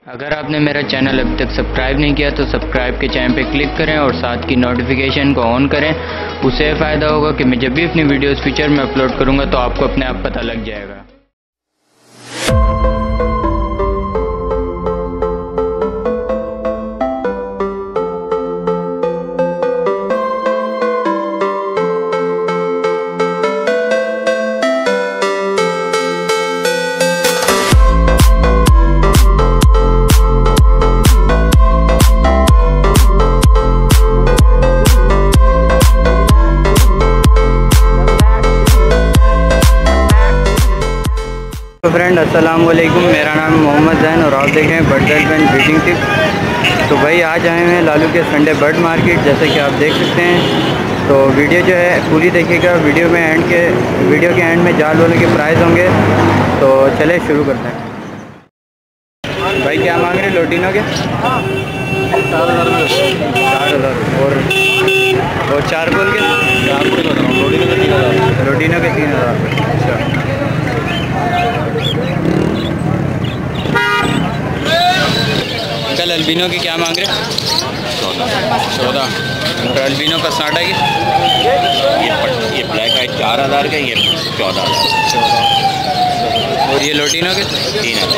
अगर आपने मेरा चैनल अभी तक सब्सक्राइब नहीं किया तो सब्सक्राइब के चैन पे क्लिक करें और साथ की नोटिफिकेशन को ऑन करें। उससे फ़ायदा होगा कि मैं जब भी अपनी वीडियोस फ्यूचर में अपलोड करूँगा तो आपको अपने आप पता लग जाएगा। फ्रेंड अस्सलाम वालेकुम, मेरा नाम मोहम्मद जैन और आप देख रहे हैं bird sale and breeding tips. तो भाई आज आए हैं लालू के संडे बर्ड मार्केट, जैसे कि आप देख सकते हैं। तो वीडियो जो है पूरी देखिएगा। वीडियो के एंड में जाल वालों के प्राइस होंगे। तो चले शुरू करते हैं। भाई क्या मांग रहे हैं लोटिनो के? 4,000 और चारकोल के? लोटिनो के 3,000। अच्छा, कल अल्बिनो की क्या मांग रहे? 14। और अल्बिनो का साटा की ये ब्लैक आई 4,000 का, ये 14,000। और ये लोटिनो के 3,000।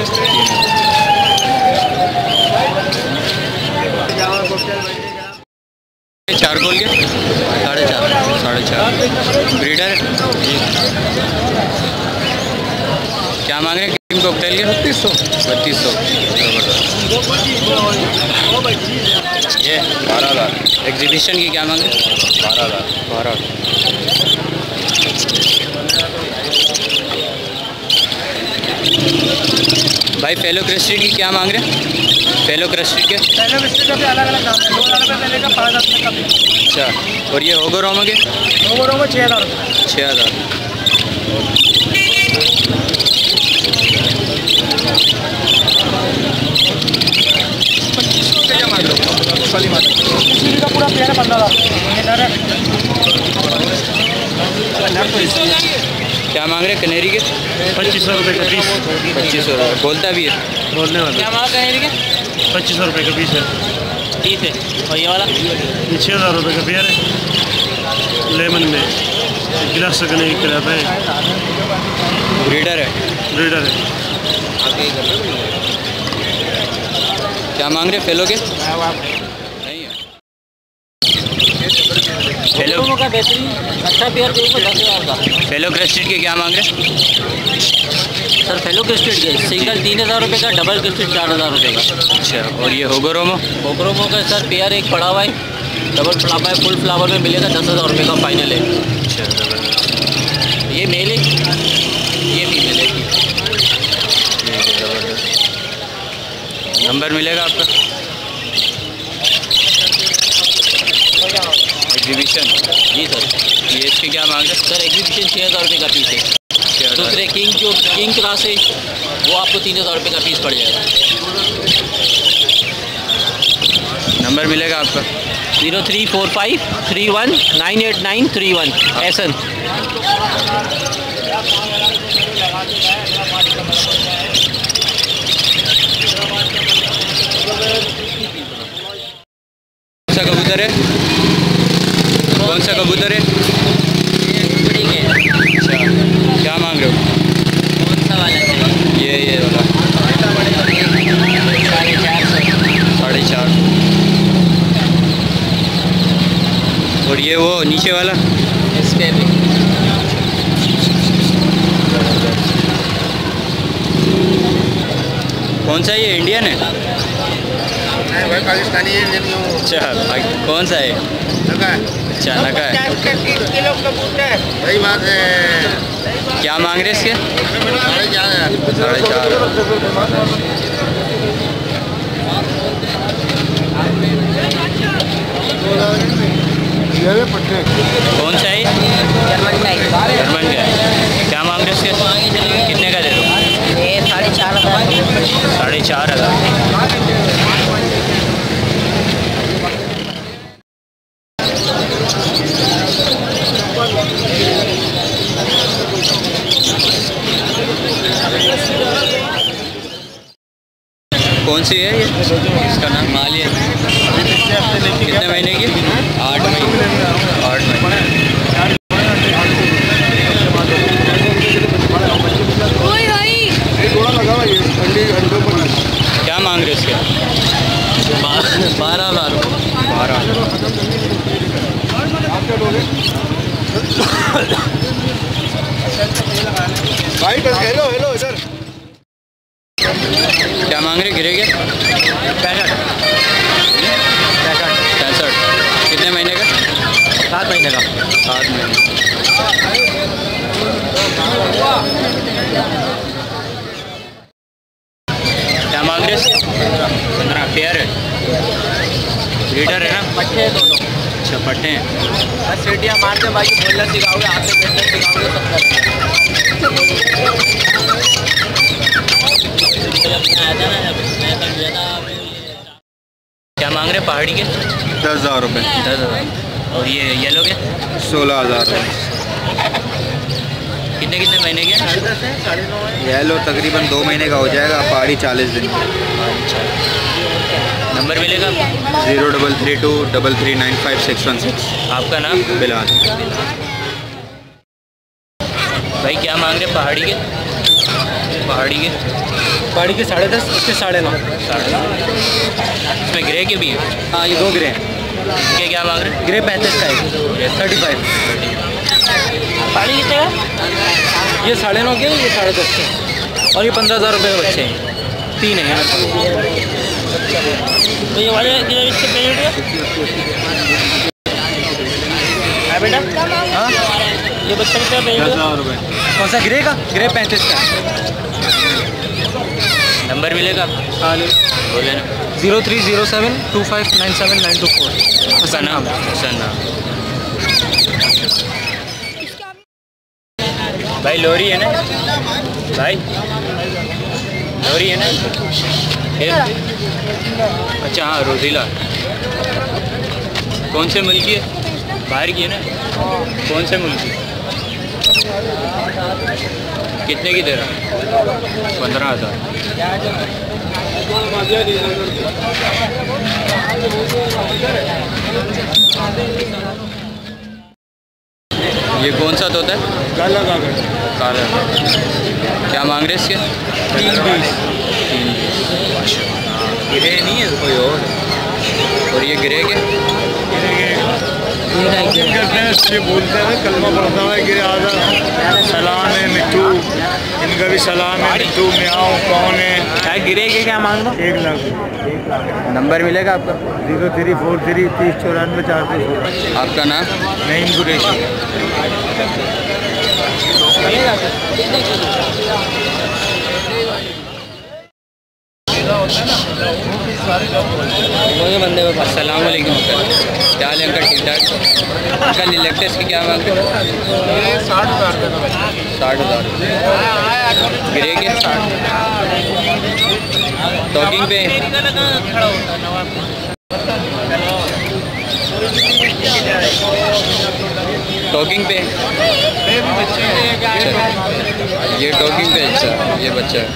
चारकोल के 4.5। ब्रीडर क्या मांग रहे हैं? किंग कॉकटेल के 3200। ये 12,000। एग्जीबिशन की क्या मांग रहे हैं? 12,000। भाई फेलो क्रेस्टेड की क्या मांग रहे हैं? फेलो क्रेस्टेड के अलग-अलग दाम है। 2,000 रुपये पहले का, 5,000 तक का भी। अच्छा, और ये होगोरोमा के? होगोरोमा 6,000। 6,000। का पूरा पेड़ 15,000। क्या मांग रहे हैं कनेरी के? 2,500 रुपये का पीस। 2500। बोलता भी है? बोलने वाला क्या मांगा कनेरी के? 2,500 रुपये का पीस है। ठीक है। और ये वाला? ये 6,000 रुपये का पेड़ है। लेमन में गिलास का नहीं खिलाता है। ब्रीडर है? ब्रीडर है। क्या मांग रहे फेलो के? नहीं है। फेलो का बेहतरीन अच्छा पेयर देखो 10,000 का। फेलो क्रेस्टेड के क्या मांग रहे? सर फेलो क्रिस्टेड के सिंगल 3,000 रुपये का, डबल क्रिस्टेड 4,000 रुपये का। अच्छा, और ये होगोरोमो? होगोरोमो का सर पेयर एक पड़ा हुआ है, डबल फ्लावर है, फुल फ्लावर में मिलेगा 10,000 रुपये का फाइनल है। अच्छा, ये मेल है, ये फीमेल है। नंबर मिलेगा आपका? एग्जीबिशन? जी सर। ये इसके क्या मांग रहे? सर एग्जीबिशन 6,000 रुपये का पीस है। दूसरे किंग क्रास है वो आपको 3,000 रुपये का पीस पड़ जाएगा। नंबर मिलेगा आपका? 0345 31 989 31 एसन। कौन सा कबूतर है? कौन सा कबूतर है? ठीक है। अच्छा, क्या मांग रहे हो? कौन सा वाला चाहिए? ये वाला 4.5। और ये वो नीचे वाला? इसके भी कौन सा? ये इंडियन है? भाई पाकिस्तानी है। अच्छा, कौन सा है? अच्छा, नका है। वही बात है। क्या मांग रहे इसके? 4.5। कौन सा है? जर्मन का है। जर्मन का है। क्या मांग रहे इसके? कितने का दे दो? ये 4,500। 4,500। कौन सी है ये? इसका नाम माली है। कितने महीने की? 8 महीने। 8 महीने। क्या मांग रहे इसके? 12,000 रुपये। 12। भाई बस हेलो हेलो इधर। क्या मांग रहे? गिरे के 65। 65। कितने महीने का? 7 महीने का। 7 महीने। क्या मांग रहे? 15। पेयर है? ब्रीडर है ना? पट्टे हैं दोनों। अच्छा पट्टे हैं। बस सीटियाँ मारते भाई, बोलना सिखाओगे, हाथ से बैठना सिखाओगे, सब करेंगे। क्या मांग रहे पहाड़ी के? 10,000 रुपये। 10,000। और ये येलो के? 16,000 रुपये। कितने कितने महीने के? येलो तकरीबन 2 महीने का हो जाएगा, पहाड़ी 40 दिन। नंबर मिलेगा? 0332339516। आपका नाम? बिलाल। भाई क्या मांग रहे पहाड़ी के? पहाड़ी के 10.5, इसके 9.5। इसमें ग्रे के भी हैं? हाँ, ये 2 ग्रे हैं। इनके क्या मांग रहे? ग्रे 35 का है, 35। पहाड़ी कितने का? ये 9.5 के, ये 10.5 के। और ये 15,000 रुपये के बच्चे हैं। 3 हैं यहाँ। तो ये वाले इसके पेमेंट है बेटा? हाँ, ये बच्चा कितना पेमेंट? 10,000 रुपये। कौन सा ग्रे का? ग्रे 35 का। नंबर मिलेगा? हाँ, बोले ना। 0307259792 उसका नाम? उसका नाम भाई लोरी है ना? भाई लोरी है ना? अच्छा हाँ, रोजीला। कौन से मुल्क की है? बाहर की है ना? कौन से मुल्क की? कितने की दे रहा? 15,000। ये कौन सा तोता है? काला कागज। काला। क्या मांग रहे इसके? 320। गिरे नहीं है कोई और ये गिरे के? ये बोलते हैं कलमा पढ़ता है, गिरे आधा सलाम है मिट्टू, इनका भी सलाम है मिट्टू, म्याऊं कौन है। क्या गिरे के क्या मांग दो? 1 लाख। नंबर मिलेगा आपका? 0343309416। आपका नाम? नईम कुरैशी। अस्सलाम वालेकुम। क्या हाल है अंकल? ठीक ठाक? अंकल इलेक्ट्रिस की क्या मांग? 60,000 रुपये। 60,000। गिरे के? टॉकिंग पे? टॉकिंग पे? ये टॉकिंग पे? अच्छा, ये बच्चा है।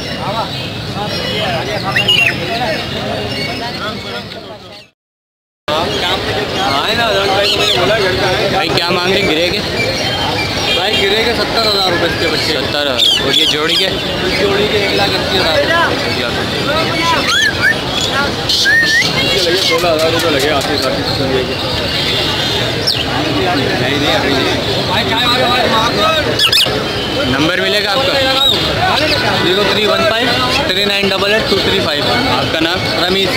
भाई क्या मांग रहे गिरे के? भाई गिरे के 70,000 रुपये इसके बच्चे। 70। और ये जोड़ी के? जोड़ी के 1,80,000। 16,000 रुपये लगे आते नहीं अभी नहीं। नंबर मिलेगा आपका? 031539882335। आपका नाम? रमीज।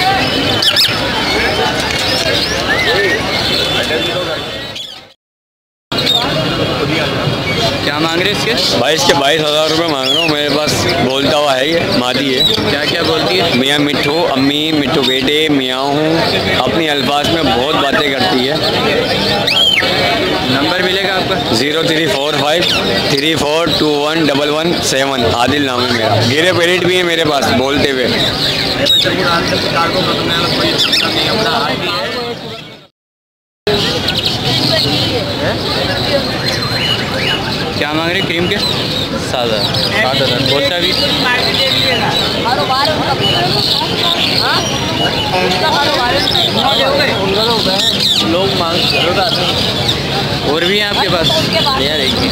क्या मांग रहे इसके? भाई इसके 22,000 रुपये मांग रहा हूँ। मेरे पास बोलता हुआ है, ये मादी है। क्या क्या बोलती है? मियाँ मिट्ठू, अम्मी मिट्ठू बेटे, मियाँ हूँ। अपनी अल्फाज में बहुत बातें करती है। नंबर मिलेगा आपका? 034534211117। आदिल नाम है मेरा। गिरे पेरेट भी है मेरे पास बोलते हुए। क्या मांग रहे क्रीम के? 7,000। बोलता भी? लोग मांग जरूर आते हैं। और भी हैं आपके पास? यार एक ही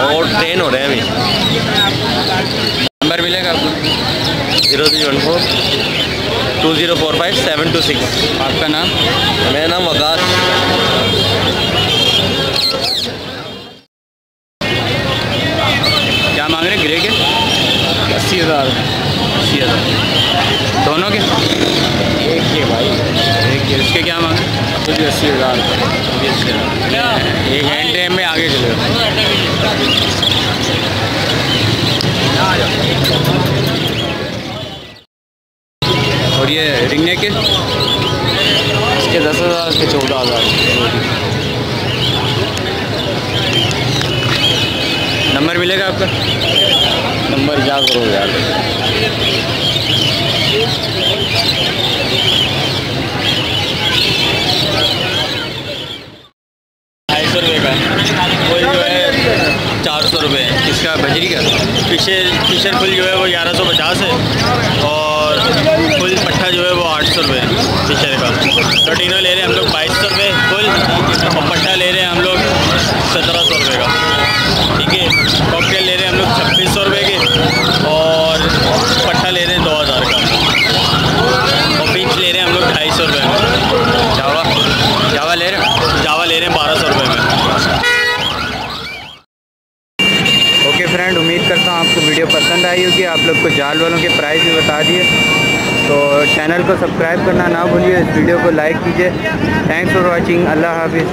और ट्रेन हो रहे हैं अभी। नंबर मिलेगा आपको? 0314 2045 726। आपका नाम? मेरा नाम वकार। क्या मांग रहे हैं ग्रे के? 80,000। 80,000 दोनों के? एक के भाई, एक के। इसके क्या मांग रहे हैं? तो 80,000। एक हैंड टाइम में आगे चले। और ये रिंगने के? इसके 10,000, इसके 14,000। नंबर मिलेगा आपका? नंबर क्या करो यार। 250 रुपये का कोई जो है 400 रुपये। इसका बजरी का? फिशर फुल जो है वो 1150 है और फुल पट्टा जो है वो 800 रुपये फिशर का। प्रोटीनो ले रहे हैं हम लोग 2200 रुपये फुल और पट्टा ले रहे हैं हम लोग 1700 रुपये का। ठीक है, कॉकटेल ले रहे हैं हम लोग 2600 रुपये के और पट्टा ले रहे हैं 2000 का और बीच ले रहे हैं हम लोग 250 रुपये में। जावा ले रहे हैं? जावा ले रहे हैं 1200 रुपये में। ओके फ्रेंड, उम्मीद करता हूँ आपको वीडियो पसंद आई होगी। आप लोग को जाल वालों के प्राइस भी बता दिए, तो चैनल को सब्सक्राइब करना ना भूलिए, इस वीडियो को लाइक कीजिए। Thanks for watching. अल्लाह हाफिज़।